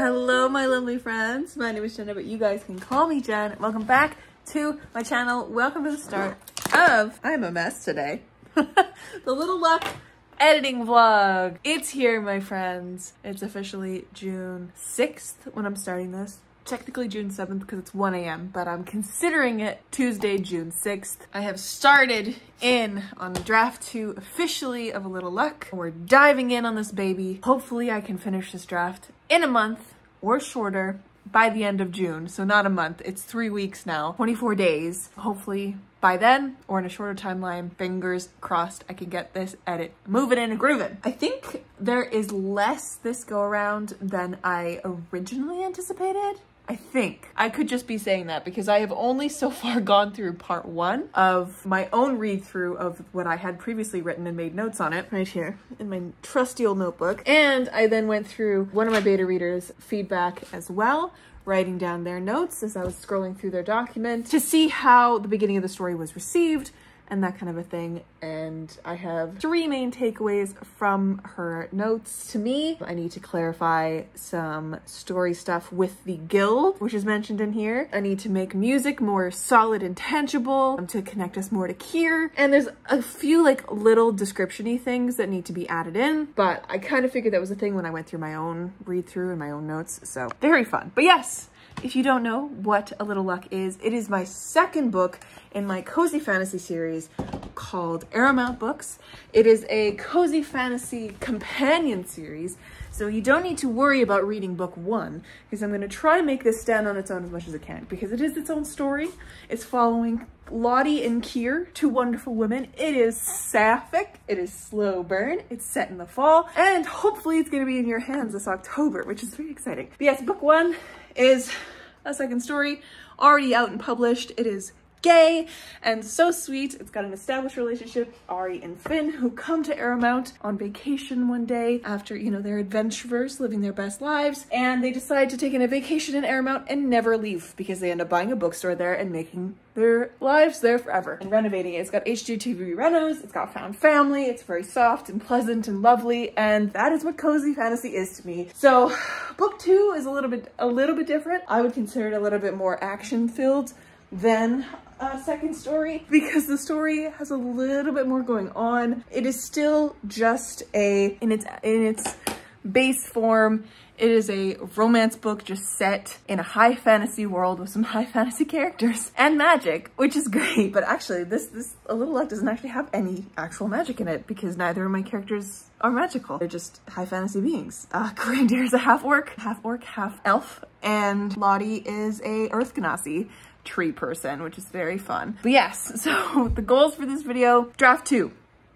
Hello, my lovely friends. My name is Jenna, but you guys can call me Jen. Welcome back to my channel. Welcome to the start of I'm a Mess today. The Little Luck editing vlog. It's here, my friends. It's officially June 6th when I'm starting this. Technically June 7th because it's 1 a.m., but I'm considering it Tuesday, June 6th. I have started in on draft 2 officially of A Little Luck. We're diving in on this baby. Hopefully I can finish this draft in a month or shorter by the end of June. So not a month, it's 3 weeks now, 24 days. Hopefully by then or in a shorter timeline, fingers crossed, I can get this edit moving and grooving. I think there is less this go around than I originally anticipated. I think. I could just be saying that because I have only so far gone through part 1 of my own read through of what I had previously written and made notes on it right here in my trusty old notebook. And I then went through one of my beta readers' feedback as well, writing down their notes as I was scrolling through their document to see how the beginning of the story was received and that kind of a thing. And I have 3 main takeaways from her notes. To me, I need to clarify some story stuff with the guild, which is mentioned in here. I need to make music more solid and tangible to connect us more to Kier. And there's a few like little description-y things that need to be added in, but I kind of figured that was a thing when I went through my own read through and my own notes. So very fun. But yes, if you don't know what A Little Luck is, it is my second book in my cozy fantasy series called Aramount Books. It is a cozy fantasy companion series, so you don't need to worry about reading book 1, because I'm going to try to make this stand on its own as much as it can, because it is its own story. It's following Lottie and Kier, 2 wonderful women. It is sapphic, it is slow burn, it's set in the fall, and hopefully it's going to be in your hands this October, which is very exciting. But yes, book 1 is a second story, already out and published. It is gay and so sweet. It's got an established relationship, Ari and Finn, who come to Aramount on vacation one day after, you know, they're adventurers living their best lives, and they decide to take in a vacation in Aramount and never leave because they end up buying a bookstore there and making their lives there forever and renovating it. It's got HGTV renos, it's got found family, it's very soft and pleasant and lovely, and that is what cozy fantasy is to me. So book 2 is a little bit different. I would consider it a little bit more action filled than a second story because the story has a little bit more going on. It is still just in its base form, it is a romance book just set in a high fantasy world with some high fantasy characters and magic, which is great. But actually this A Little Luck doesn't actually have any actual magic in it because neither of my characters are magical. They're just high fantasy beings. Grandir is a half orc, half elf, and Lottie is a earth genasi tree person, which is very fun. But yes, so the goals for this video, draft 2.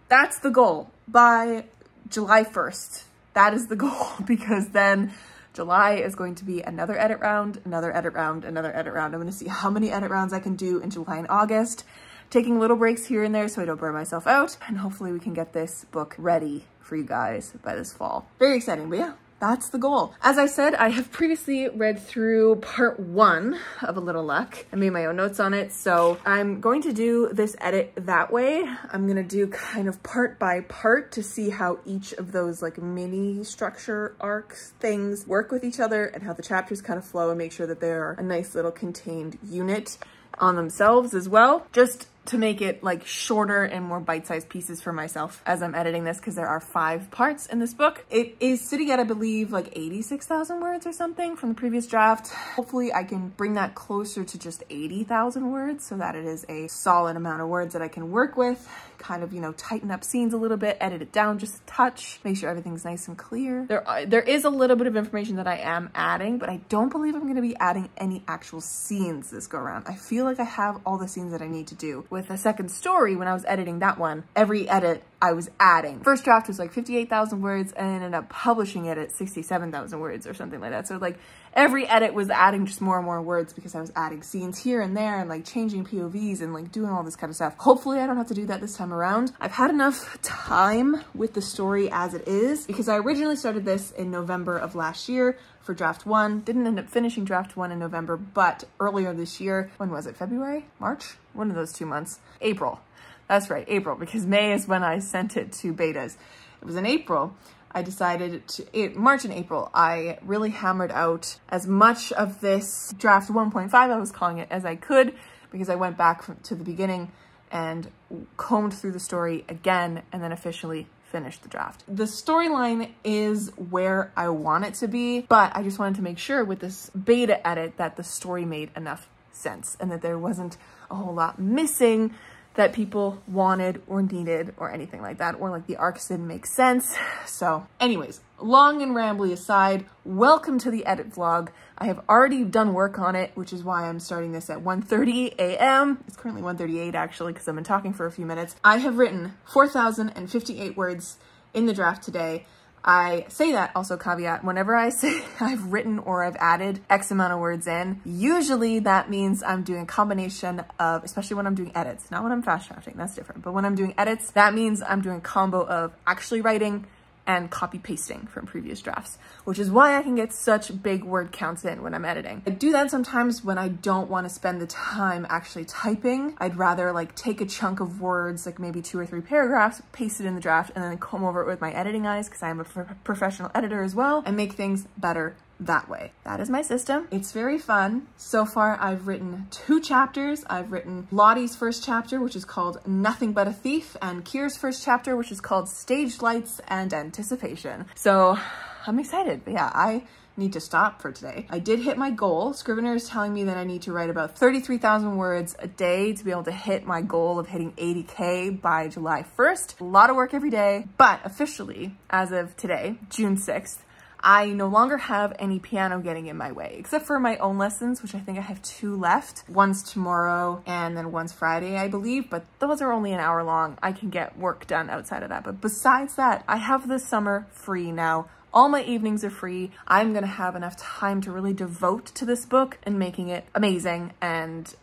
That's the goal by July 1st. That is the goal, because then July is going to be another edit round, another edit round, another edit round. I'm going to see how many edit rounds I can do in July and August, taking little breaks here and there so I don't burn myself out. And hopefully we can get this book ready for you guys by this fall. Very exciting, but yeah. That's the goal. As I said, I have previously read through part 1 of A Little Luck. I made my own notes on it, so I'm going to do this edit that way. I'm gonna do kind of part by part to see how each of those like mini structure arcs things work with each other and how the chapters kind of flow and make sure that they're a nice little contained unit on themselves as well. Just to make it like shorter and more bite-sized pieces for myself as I'm editing this, because there are 5 parts in this book. It is sitting at, I believe, like 86,000 words or something from the previous draft. Hopefully I can bring that closer to just 80,000 words so that it is a solid amount of words that I can work with, kind of, you know, tighten up scenes a little bit, edit it down just a touch, make sure everything's nice and clear. There is a little bit of information that I am adding, but I don't believe I'm going to be adding any actual scenes this go around. I feel like I have all the scenes that I need to do. With a second story, when I was editing that one, every edit I was adding. First draft was like 58,000 words and I ended up publishing it at 67,000 words or something like that. So like every edit was adding just more and more words because I was adding scenes here and there and like changing POVs and like doing all this kind of stuff. Hopefully I don't have to do that this time around. I've had enough time with the story as it is because I originally started this in November of last year for draft 1. Didn't end up finishing draft 1 in November, but earlier this year, when was it? February? March? One of those 2 months. April. That's right, April, because May is when I sent it to betas. It was in April. I decided to, March and April, I really hammered out as much of this draft 1.5, I was calling it, as I could, because I went back to the beginning and combed through the story again and then officially finished the draft. The storyline is where I want it to be, but I just wanted to make sure with this beta edit that the story made enough sense and that there wasn't a whole lot missing that people wanted or needed or anything like that, or like the arcs didn't make sense. So anyways, long and rambly aside, welcome to the edit vlog. I have already done work on it, which is why I'm starting this at 1:30 a.m. It's currently 1:38 actually, because I've been talking for a few minutes. I have written 4,058 words in the draft today. I say that, also caveat, whenever I say I've written or I've added X amount of words in, usually that means I'm doing a combination of, especially when I'm doing edits, not when I'm fast drafting, that's different, but when I'm doing edits, that means I'm doing a combo of actually writing and copy pasting from previous drafts, which is why I can get such big word counts in when I'm editing. I do that sometimes when I don't want to spend the time actually typing. I'd rather like take a chunk of words, like maybe 2 or 3 paragraphs, paste it in the draft, and then comb over it with my editing eyes, because I'm a professional editor as well, and make things better that way. That is my system. It's very fun. So far, I've written 2 chapters. I've written Lottie's first chapter, which is called Nothing But a Thief, and Kier's first chapter, which is called Stage Lights and Anticipation. So I'm excited, but yeah, I need to stop for today. I did hit my goal. Scrivener is telling me that I need to write about 33,000 words a day to be able to hit my goal of hitting 80K by July 1st. A lot of work every day, but officially, as of today, June 6th, I no longer have any piano getting in my way, except for my own lessons, which I think I have 2 left. One's tomorrow and then one's Friday, I believe, but those are only an hour long. I can get work done outside of that. But besides that, I have this summer free now. All my evenings are free. I'm gonna have enough time to really devote to this book and making it amazing and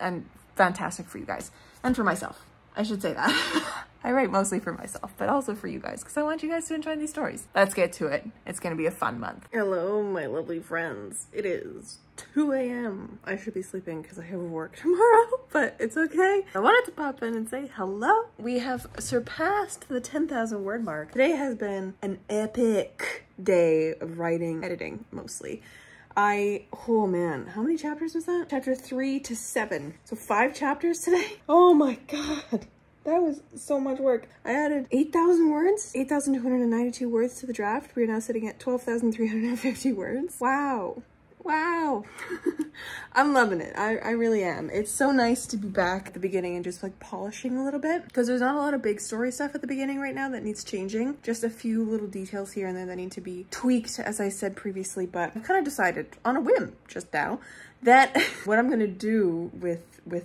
fantastic for you guys. And for myself, I should say that. I write mostly for myself, but also for you guys, because I want you guys to enjoy these stories. Let's get to it. It's gonna be a fun month. Hello, my lovely friends. It is 2 a.m. I should be sleeping because I have work tomorrow, but it's okay. I wanted to pop in and say hello. We have surpassed the 10,000 word mark. Today has been an epic day of writing, editing mostly. Oh man, how many chapters was that? Chapter 3 to 7. So 5 chapters today? Oh my God. That was so much work. I added 8,000 words, 8,292 words to the draft. We are now sitting at 12,350 words. Wow. Wow. I'm loving it. I really am. It's so nice to be back at the beginning and just like polishing a little bit, because there's not a lot of big story stuff at the beginning right now that needs changing. Just a few little details here and there that need to be tweaked, as I said previously, but I've kind of decided on a whim just now that what I'm gonna do with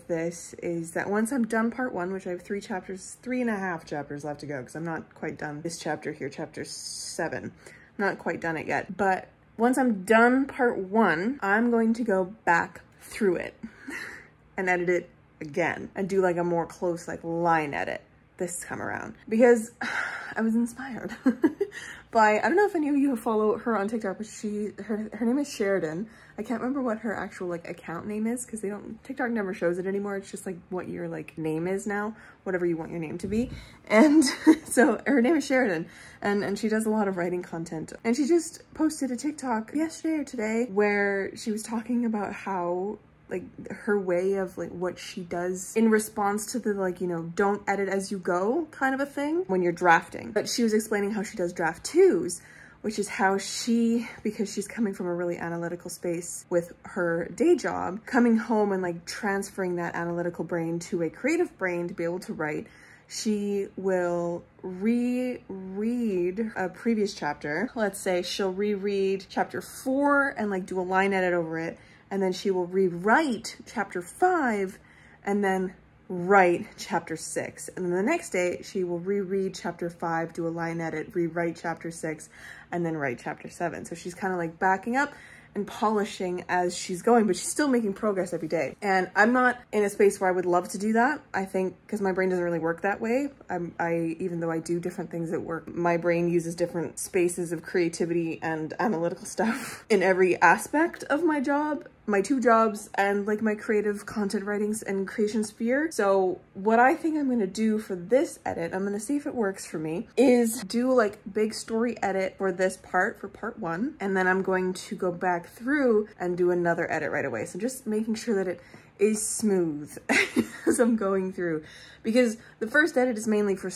this is that once I'm done part 1, which I have 3.5 chapters left to go, because I'm not quite done this chapter here, chapter 7. I'm not quite done it yet, but once I'm done part 1, I'm going to go back through it and edit it again and do like a more close like line edit this time around, because I was inspired by, I don't know if any of you follow her on TikTok, but her name is Sheridan. I can't remember what her actual like account name is, because TikTok never shows it anymore. It's just like what your like name is now, whatever you want your name to be. And so her name is Sheridan, and she does a lot of writing content. And she just posted a TikTok yesterday or today where she was talking about how like her way of like what she does in response to the like, you know, don't edit as you go kind of a thing when you're drafting. But she was explaining how she does draft 2s, which is how she, because she's coming from a really analytical space with her day job, coming home and like transferring that analytical brain to a creative brain to be able to write, she will reread a previous chapter. Let's say she'll reread chapter 4 and like do a line edit over it. And then she will rewrite chapter 5 and then write chapter 6. And then the next day she will reread chapter 5, do a line edit, rewrite chapter 6, and then write chapter 7. So she's kind of like backing up and polishing as she's going, but she's still making progress every day. And I'm not in a space where I would love to do that. I think because my brain doesn't really work that way. Even though I do different things at work, my brain uses different spaces of creativity and analytical stuff in every aspect of my job, my two jobs, and like my creative content writings and creation sphere. So what I think I'm gonna do for this edit, I'm gonna see if it works for me, is do like big story edit for this part, for part 1, and then I'm going to go back through and do another edit right away. So just making sure that it is smooth as I'm going through, because the first edit is mainly for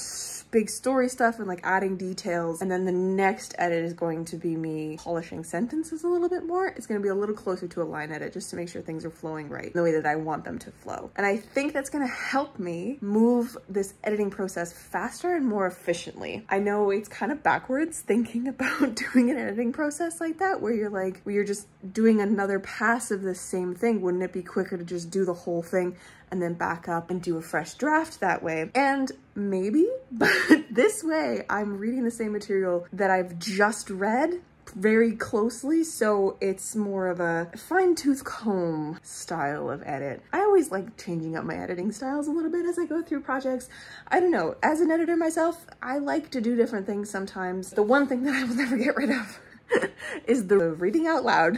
big story stuff and like adding details, and then the next edit is going to be me polishing sentences a little bit more. It's going to be a little closer to a line edit just to make sure things are flowing right, the way that I want them to flow. And I think that's going to help me move this editing process faster and more efficiently. I know it's kind of backwards thinking about doing an editing process like that, where you're just doing another pass of the same thing. Wouldn't it be quicker to just do the whole thing and then back up and do a fresh draft that way? And maybe, but this way I'm reading the same material that I've just read very closely, so it's more of a fine-tooth comb style of edit. I always like changing up my editing styles a little bit as I go through projects. I don't know, as an editor myself, I like to do different things sometimes. The one thing that I will never get rid of is the reading out loud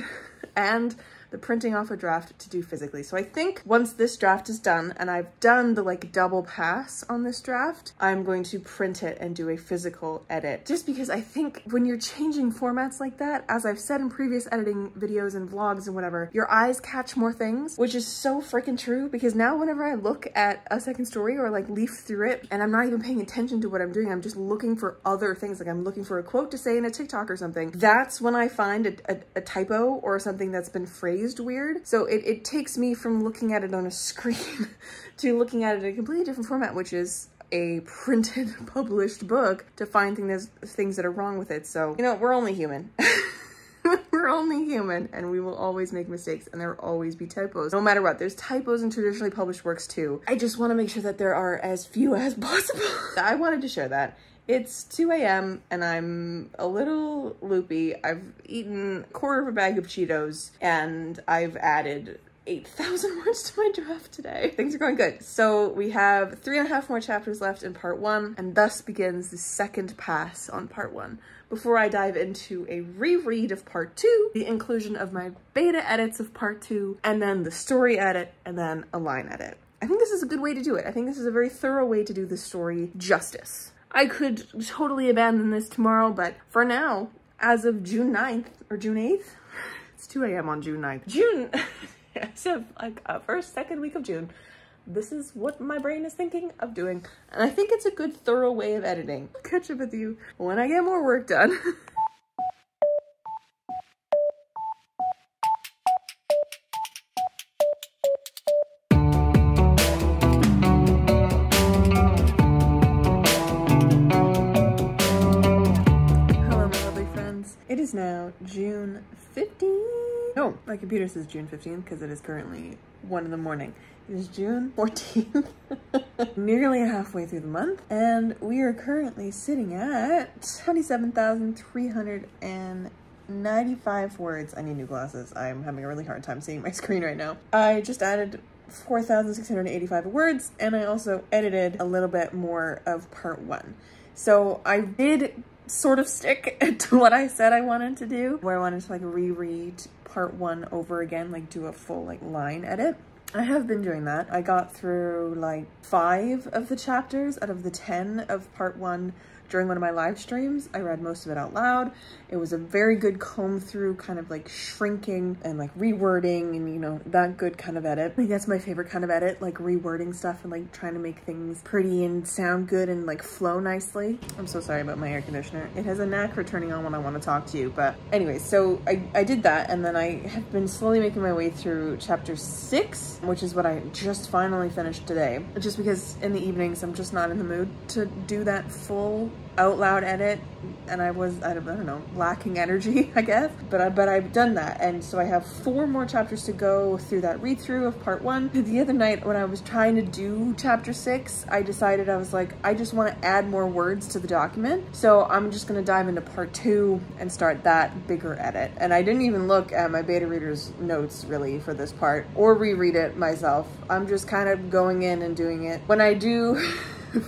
and the printing off a draft to do physically. So I think once this draft is done and I've done the like double pass on this draft, I'm going to print it and do a physical edit. Just because I think when you're changing formats like that, as I've said in previous editing videos and vlogs and whatever, your eyes catch more things, which is so freaking true, because now whenever I look at a second story or like leaf through it and I'm not even paying attention to what I'm doing, I'm just looking for other things. Like I'm looking for a quote to say in a TikTok or something. That's when I find a typo or something that's been phrased weird. So it takes me from looking at it on a screen to looking at it in a completely different format, which is a printed, published book, to find things that are wrong with it. So, you know, we're only human. We're only human, and we will always make mistakes, and there will always be typos. No matter what, there's typos in traditionally published works too. I just want to make sure that there are as few as possible. I wanted to share that. It's 2 a.m. and I'm a little loopy. I've eaten a quarter of a bag of Cheetos and I've added 8,000 words to my draft today. Things are going good. So we have 3.5 more chapters left in part 1, and thus begins the second pass on part 1. Before I dive into a reread of part 2, the inclusion of my beta edits of part 2, and then the story edit, and then a line edit. I think this is a good way to do it. I think this is a very thorough way to do the story justice. I could totally abandon this tomorrow, but for now, as of June 9th or June 8th, it's 2 a.m. on June 9th. So like first, second week of June, this is what my brain is thinking of doing. And I think it's a good, thorough way of editing. I'll catch up with you when I get more work done. It is now June 15th. No, my computer says June 15th because it is currently 1 in the morning. It is June 14th, nearly halfway through the month, and we are currently sitting at 27,395 words. I need new glasses. I'm having a really hard time seeing my screen right now. I just added 4,685 words, and I also edited a little bit more of part 1. So I did sort of stick to what I said I wanted to do, where I wanted to like reread part 1 over again, like do a full like line edit. I have been doing that. I got through like 5 of the chapters out of the 10 of part 1 during one of my live streams. I read most of it out loud. It was a very good comb through, kind of like shrinking and like rewording and, you know, that good kind of edit. I think that's my favorite kind of edit, like rewording stuff and like trying to make things pretty and sound good and like flow nicely. I'm so sorry about my air conditioner. It has a knack for turning on when I want to talk to you. But anyway, so I did that, and then I have been slowly making my way through chapter 6, which is what I just finally finished today. Just because in the evenings I'm just not in the mood to do that full out loud edit, and I don't know, lacking energy, I guess, but I've done that. And so I have 4 more chapters to go through that read through of part 1. The other night when I was trying to do chapter 6, I decided, I was like, I just want to add more words to the document. So I'm just going to dive into part 2 and start that bigger edit. And I didn't even look at my beta reader's notes really for this part or reread it myself. I'm just kind of going in and doing it. When I do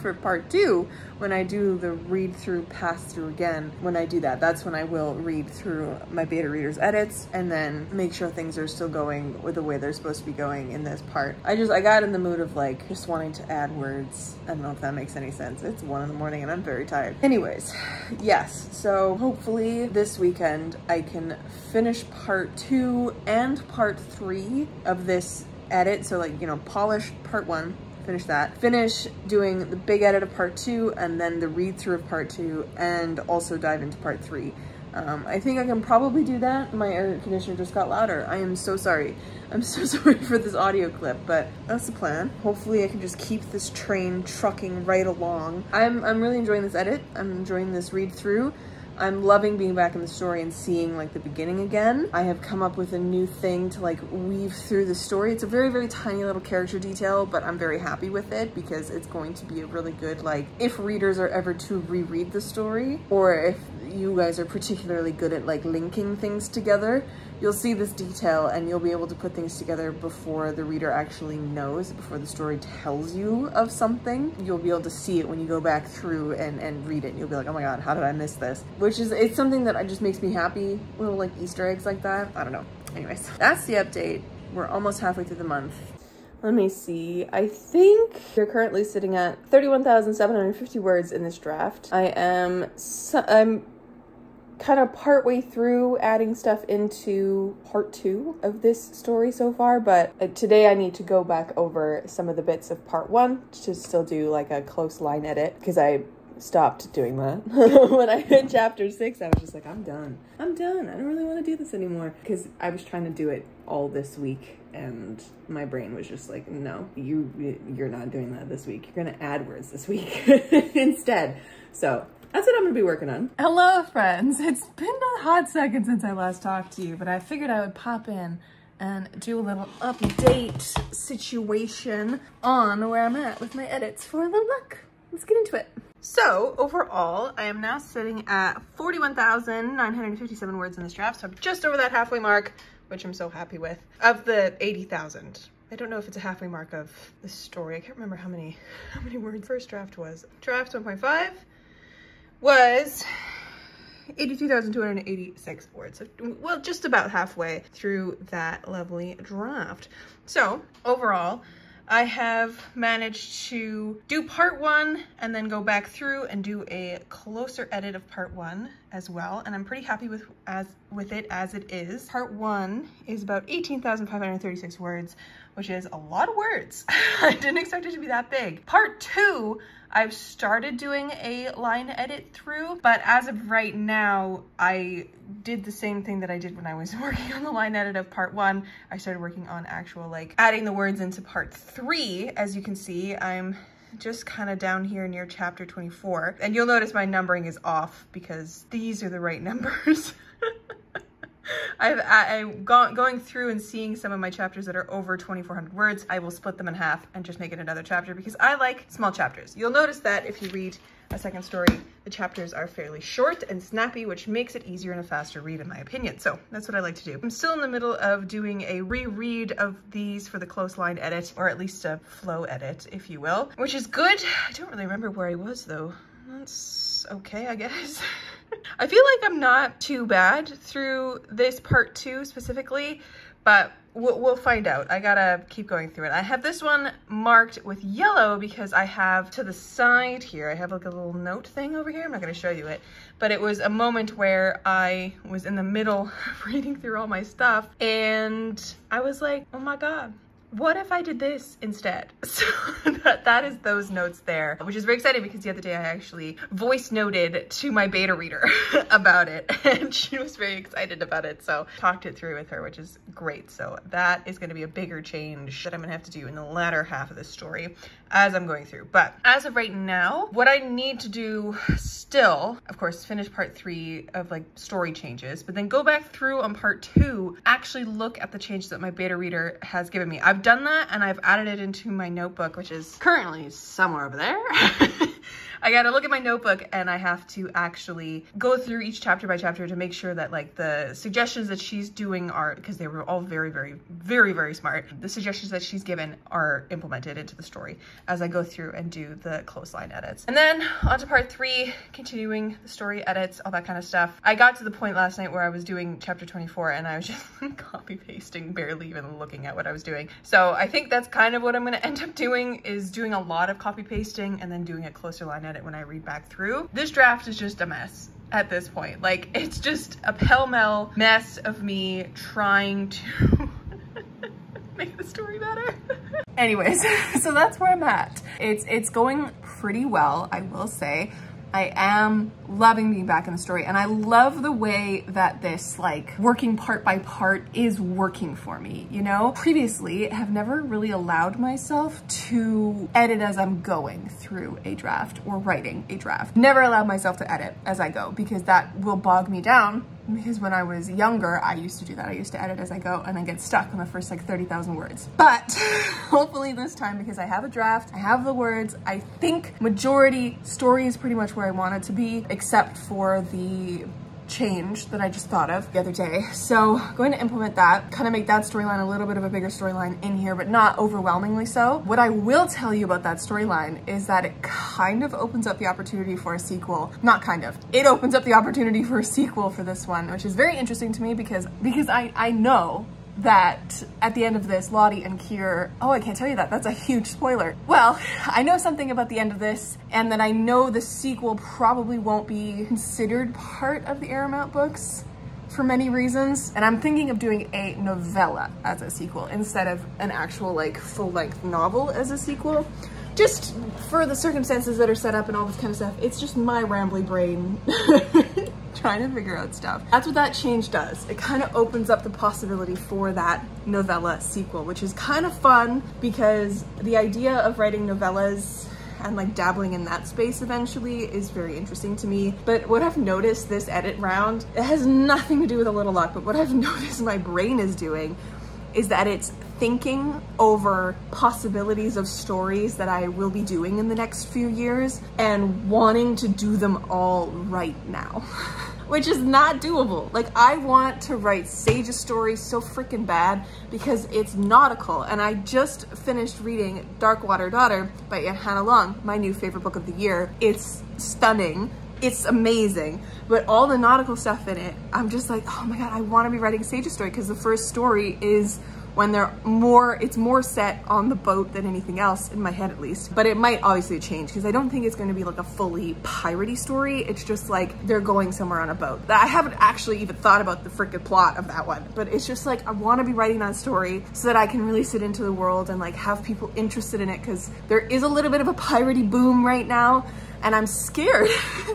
for part 2, when I do the read through, pass through again, when I do that, that's when I will read through my beta reader's edits and then make sure things are still going with the way they're supposed to be going in this part. I got in the mood of like just wanting to add words. I don't know if that makes any sense. It's 1 in the morning and I'm very tired. Anyways, yes, so hopefully this weekend I can finish part 2 and part 3 of this edit. So like, you know, polish part 1, finish that, finish doing the big edit of part 2 and then the read through of part 2, and also dive into part 3. I think I can probably do that. My air conditioner just got louder. I am so sorry. I'm so sorry for this audio clip, but that's the plan. Hopefully I can just keep this train trucking right along. I'm really enjoying this edit. I'm enjoying this read through. I'm loving being back in the story and seeing like the beginning again. I have come up with a new thing to like weave through the story. It's a very, very tiny little character detail, but I'm very happy with it because it's going to be a really good, like, if readers are ever to reread the story, or if you guys are particularly good at like linking things together, you'll see this detail and you'll be able to put things together before the reader actually knows, before the story tells you of something. You'll be able to see it when you go back through and read it. And you'll be like, oh my God, how did I miss this? Which is, it's something that just makes me happy. Little like Easter eggs like that. I don't know. Anyways, that's the update. We're almost halfway through the month. Let me see. I think you're currently sitting at 31,750 words in this draft. I'm kind of partway through adding stuff into part 2 of this story so far, but today I need to go back over some of the bits of part 1 to still do like a close line edit, because I stopped doing that. When I hit chapter 6, I was just like, I'm done. I don't really want to do this anymore, because I was trying to do it all this week and my brain was just like, no, you're not doing that this week. You're gonna add words this week instead. So that's what I'm gonna be working on. Hello, friends. It's been a hot second since I last talked to you, but I figured I would pop in and do a little update situation on where I'm at with my edits for the look. Let's get into it. So overall, I am now sitting at 41,957 words in this draft. So I'm just over that halfway mark, which I'm so happy with, of the 80,000. I don't know if it's a halfway mark of the story. I can't remember how many words first draft was. Draft 1.5 was 82,286 words. So, well, just about halfway through that lovely draft. So overall, I have managed to do part 1 and then go back through and do a closer edit of part 1 as well. And I'm pretty happy with it as it is. Part 1 is about 18,536 words, which is a lot of words. I didn't expect it to be that big. Part 2, I've started doing a line edit through, but as of right now, I did the same thing that I did when I was working on the line edit of part 1. I started working on actual, like, adding the words into part 3. As you can see, I'm just kind of down here near chapter 24. And you'll notice my numbering is off because these are the right numbers. I'm going through and seeing some of my chapters that are over 2,400 words. I will split them in half and just make it another chapter because I like small chapters. You'll notice that if you read a second story, the chapters are fairly short and snappy, which makes it easier and a faster read in my opinion. So that's what I like to do. I'm still in the middle of doing a reread of these for the close line edit, or at least a flow edit, if you will, which is good. I don't really remember where I was though. That's okay, I guess. I feel like I'm not too bad through this part 2 specifically, but we'll find out. I gotta keep going through it. I have this one marked with yellow because I have to the side here, I have like a little note thing over here. I'm not gonna show you it, but it was a moment where I was in the middle of reading through all my stuff and I was like, oh my God, what if I did this instead? So that is those notes there, which is very exciting because the other day I actually voice noted to my beta reader about it, and she was very excited about it. So talked it through with her, which is great. So that is going to be a bigger change that I'm gonna have to do in the latter half of this story as I'm going through. But as of right now, what I need to do still, of course, finish part 3 of like story changes, but then go back through on part 2, actually look at the changes that my beta reader has given me. I've done that and I've added it into my notebook, which is currently somewhere over there. I gotta look at my notebook and I have to actually go through each chapter by chapter to make sure that like the suggestions that she's doing are, because they were all very smart, the suggestions that she's given are implemented into the story as I go through and do the clothesline edits. And then on to part 3, continuing the story edits, all that kind of stuff. I got to the point last night where I was doing chapter 24 and I was just copy pasting, barely even looking at what I was doing. So I think that's kind of what I'm gonna end up doing, is doing a lot of copy pasting and then doing a closer line edit when I read back through. This draft is just a mess at this point. Like, it's just a pell-mell mess of me trying to make the story better. Anyways, so that's where I'm at. It's going pretty well, I will say. I am loving being back in the story, and I love the way that this like working part by part is working for me, you know? Previously, I have never really allowed myself to edit as I'm going through a draft or writing a draft. Never allowed myself to edit as I go because that will bog me down. Because when I was younger, I used to do that. I used to edit as I go and then get stuck on the first like 30,000 words. But hopefully this time, because I have a draft, I have the words, I think majority story is pretty much where I want it to be, except for the change that I just thought of the other day. So going to implement that, kind of make that storyline a little bit of a bigger storyline in here, but not overwhelmingly so. What I will tell you about that storyline is that it kind of opens up the opportunity for a sequel. Not kind of. It opens up the opportunity for a sequel for this one, which is very interesting to me because I know that at the end of this, Lottie and Kier, oh, I can't tell you that, that's a huge spoiler. Well, I know something about the end of this, and that I know the sequel probably won't be considered part of the Aramount books for many reasons, and I'm thinking of doing a novella as a sequel instead of an actual like full-length novel as a sequel. Just for the circumstances that are set up and all this kind of stuff. It's just my rambly brain trying to figure out stuff. That's what that change does. It kind of opens up the possibility for that novella sequel, which is kind of fun because the idea of writing novellas and like dabbling in that space eventually is very interesting to me. But what I've noticed this edit round, it has nothing to do with A Little Luck, but what I've noticed my brain is doing is that it's thinking over possibilities of stories that I will be doing in the next few years and wanting to do them all right now, which is not doable. Like, I want to write Sage's story so freaking bad because it's nautical, and I just finished reading Darkwater Daughter by Aunt Hannah Long, my new favorite book of the year. It's stunning. It's amazing, but all the nautical stuff in it, I'm just like, oh my God, I want to be writing Sage's story because the first story is when it's more set on the boat than anything else, in my head at least. But it might obviously change because I don't think it's going to be like a fully piratey story. It's just like they're going somewhere on a boat. I haven't actually even thought about the freaking plot of that one, but it's just like I want to be writing that story so that I can release it into the world and like have people interested in it, because there is a little bit of a piratey boom right now. And I'm scared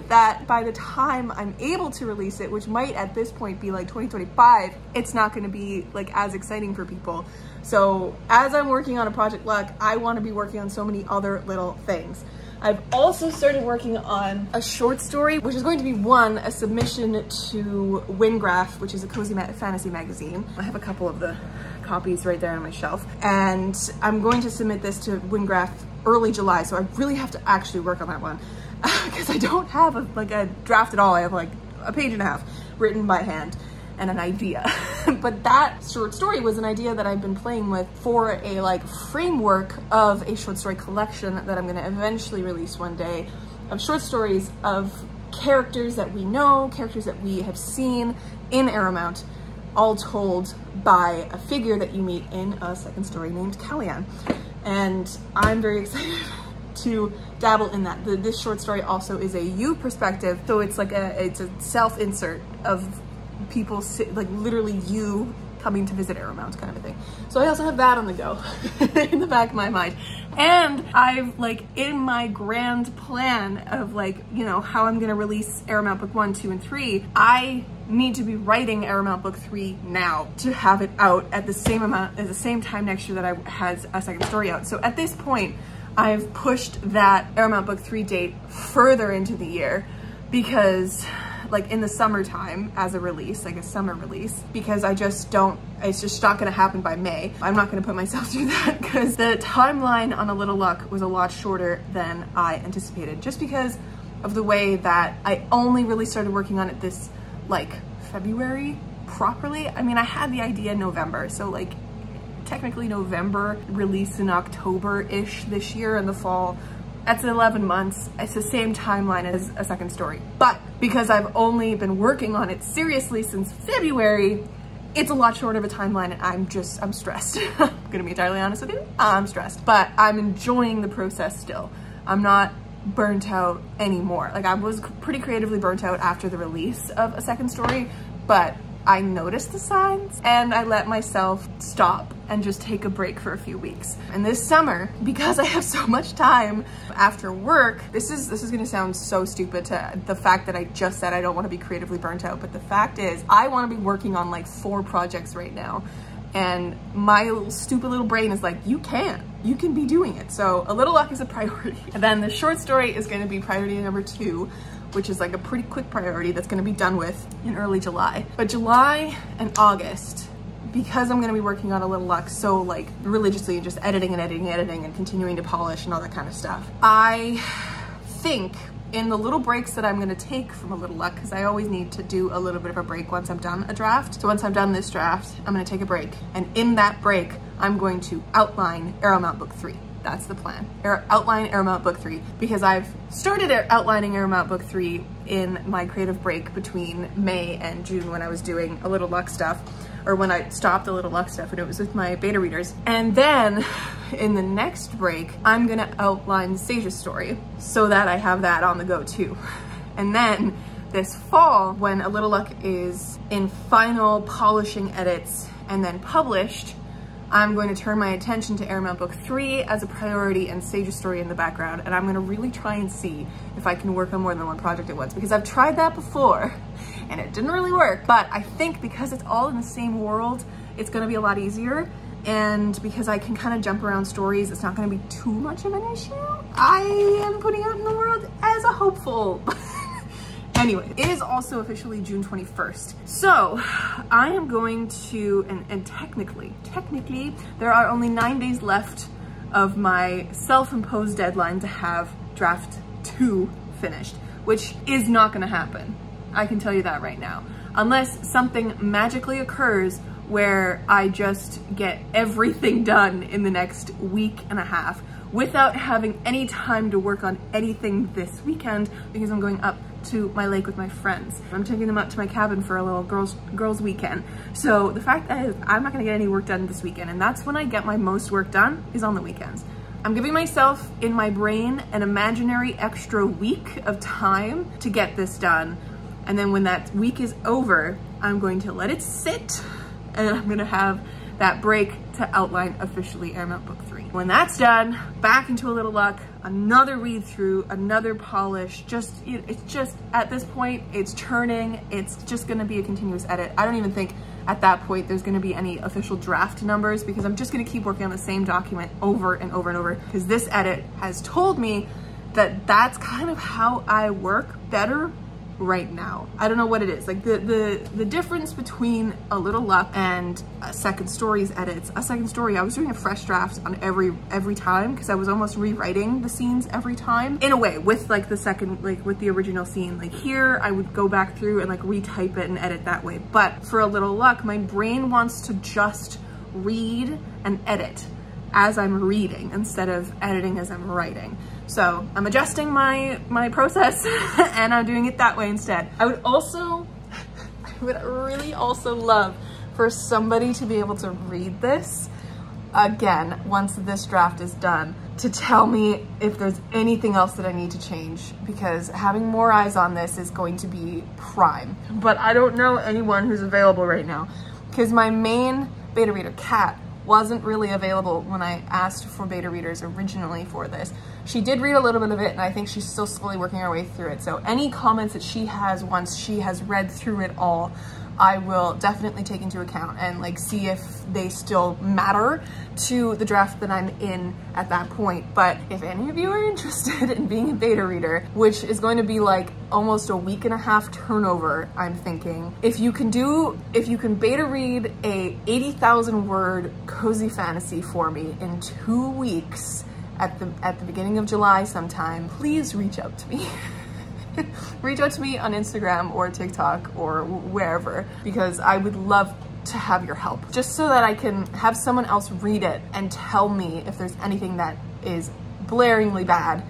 that by the time I'm able to release it, which might at this point be like 2025, it's not gonna be like as exciting for people. So as I'm working on a Project Luck, I wanna be working on so many other little things. I've also started working on a short story, which is going to be a submission to Wingraph, which is a cozy fantasy magazine. I have a couple of the copies right there on my shelf. And I'm going to submit this to Wingraph early July, so I really have to actually work on that one because I don't have a draft at all. I have like a page and a half written by hand and an idea. But that short story was an idea that I've been playing with for a like framework of a short story collection that I'm gonna eventually release one day, of short stories of characters that we know, characters that we have seen in Aramount, all told by a figure that you meet in a second story named Kellyanne. And I'm very excited to dabble in that. This short story also is a you perspective, so it's like it's a self-insert of people, like literally you coming to visit Airmount kind of a thing. So I also have that on the go in the back of my mind. And I've like in my grand plan of like, you know, how I'm gonna release Airmount book 1, 2, and 3, I need to be writing Airmount book 3 now to have it out at the same amount, at the same time next year that I has a second story out. So at this point, I've pushed that Airmount book 3 date further into the year because like in the summertime as a release, like a summer release, because I just don't, it's just not gonna happen by May. I'm not gonna put myself through that because the timeline on A Little Luck was a lot shorter than I anticipated, just because of the way that I only really started working on it this like February properly. I mean, I had the idea in November, so like technically November, release in October-ish this year in the fall. That's 11 months. It's the same timeline as a second story. But because I've only been working on it seriously since February, it's a lot shorter of a timeline and I'm stressed. I'm gonna be entirely honest with you, I'm stressed. But I'm enjoying the process still. I'm not burnt out anymore. Like I was pretty creatively burnt out after the release of a second story, but I noticed the signs and I let myself stop and just take a break for a few weeks. And this summer, because I have so much time after work, this is gonna sound so stupid to the fact that I just said I don't wanna be creatively burnt out, but the fact is I wanna be working on like 4 projects right now. And my little stupid little brain is like, you can be doing it. So A Little Luck is a priority. And then the short story is gonna be priority number 2, which is like a pretty quick priority that's gonna be done with in early July. But July and August, because I'm gonna be working on A Little Luck so like religiously and just editing and continuing to polish and all that kind of stuff, I think in the little breaks that I'm gonna take from A Little Luck, because I always need to do a little bit of a break once I'm done a draft. So once I'm done this draft, I'm gonna take a break. And in that break, I'm going to outline Airmount book 3. That's the plan. Outline Airmount book 3, because I've started outlining Airmount book 3 in my creative break between May and June when I was doing A Little Luck stuff, or when I stopped A Little Luck stuff and it was with my beta readers. And then in the next break, I'm gonna outline Seija's story so that I have that on the go too. And then this fall, when A Little Luck is in final polishing edits and then published, I'm going to turn my attention to Airmount book 3 as a priority and Seija's story in the background. And I'm gonna really try and see if I can work on more than one project at once, because I've tried that before and it didn't really work. But I think because it's all in the same world, it's gonna be a lot easier. And because I can kind of jump around stories, it's not gonna be too much of an issue. I am putting out in the world as a hopeful. Anyway, it is also officially June 21st. So I am going to, and technically, there are only 9 days left of my self-imposed deadline to have draft 2 finished, which is not gonna happen. I can tell you that right now. Unless something magically occurs where I just get everything done in the next week and a half without having any time to work on anything this weekend, because I'm going up to my lake with my friends. I'm taking them up to my cabin for a little girls weekend. So the fact is I'm not gonna get any work done this weekend, and that's when I get my most work done, is on the weekends. I'm giving myself in my brain an imaginary extra week of time to get this done. And then when that week is over, I'm going to let it sit and I'm gonna have that break to outline officially Airmount book 3. When that's done, back into A Little Luck, another read through, another polish. It's just, at this point, it's churning. It's just gonna be a continuous edit. I don't even think at that point there's gonna be any official draft numbers, because I'm just gonna keep working on the same document over and over and over, because this edit has told me that that's kind of how I work better right now. I don't know what it is. Like the difference between A Little Luck and a second story's edits. A second story, I was doing a fresh draft on every time, because I was almost rewriting the scenes every time. In a way, with like the second, like with the original scene. Like here, I would go back through and like retype it and edit that way. But for A Little Luck, my brain wants to just read and edit as I'm reading instead of editing as I'm writing. So I'm adjusting my process and I'm doing it that way instead. I would really also love for somebody to be able to read this again once this draft is done, to tell me if there's anything else that I need to change, because having more eyes on this is going to be prime. But I don't know anyone who's available right now, because my main beta reader, Kat, wasn't really available when I asked for beta readers originally for this. She did read a little bit of it, and I think she's still slowly working her way through it. So any comments that she has once she has read through it all, I will definitely take into account and like see if they still matter to the draft that I'm in at that point. But if any of you are interested in being a beta reader, which is going to be like almost a week and a half turnover, I'm thinking, if you can beta read a 80,000 word cozy fantasy for me in 2 weeks at the beginning of July sometime, please reach out to me. Reach out to me on Instagram or TikTok or wherever, because I would love to have your help, just so that I can have someone else read it and tell me if there's anything that is blaringly bad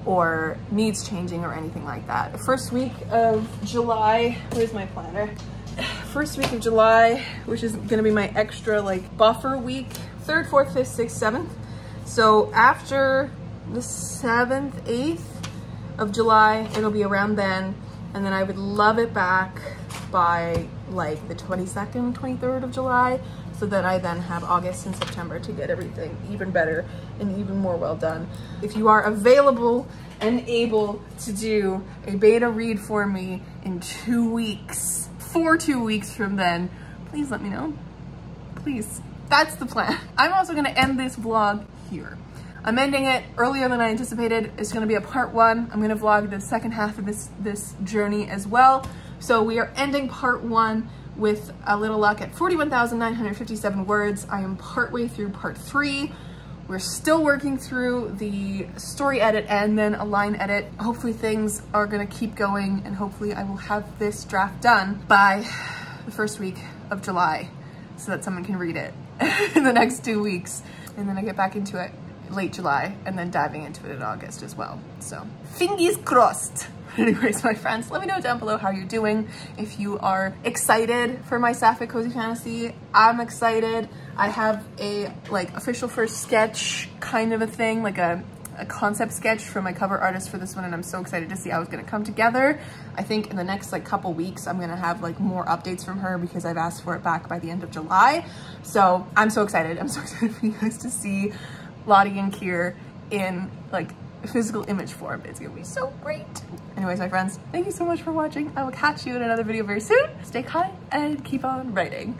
or needs changing or anything like that. The first week of July, where's my planner? First week of July, which is gonna be my extra like buffer week, 3rd, 4th, 5th, 6th, 7th. So after the 7th, 8th of July, it'll be around then, and then I would love it back by like the 22nd, 23rd of July, so that I then have August and September to get everything even better and even more well done. If you are available and able to do a beta read for me in 2 weeks, for 2 weeks from then, please let me know, please. That's the plan. I'm also gonna end this vlog here. I'm ending it earlier than I anticipated. It's gonna be a part 1. I'm gonna vlog the second half of this journey as well. So we are ending part 1 with a little luck at 41,957 words. I am partway through part 3. We're still working through the story edit and then a line edit. Hopefully things are gonna keep going, and hopefully I will have this draft done by the first week of July so that someone can read it in the next 2 weeks. And then I get back into it late July, and then diving into it in August as well. So fingers crossed. Anyways, my friends, let me know down below how you're doing. If you are excited for my SAPPHIC Cozy Fantasy, I'm excited. I have a like official first sketch kind of a thing, like a concept sketch from my cover artist for this one, and I'm so excited to see how it's gonna come together. I think in the next like couple weeks, I'm gonna have like more updates from her because I've asked for it back by the end of July. So I'm so excited. I'm so excited for you guys to see Lottie and Kier in like physical image form. It's gonna be so great. Anyways, my friends, thank you so much for watching. I will catch you in another video very soon. Stay kind and keep on writing.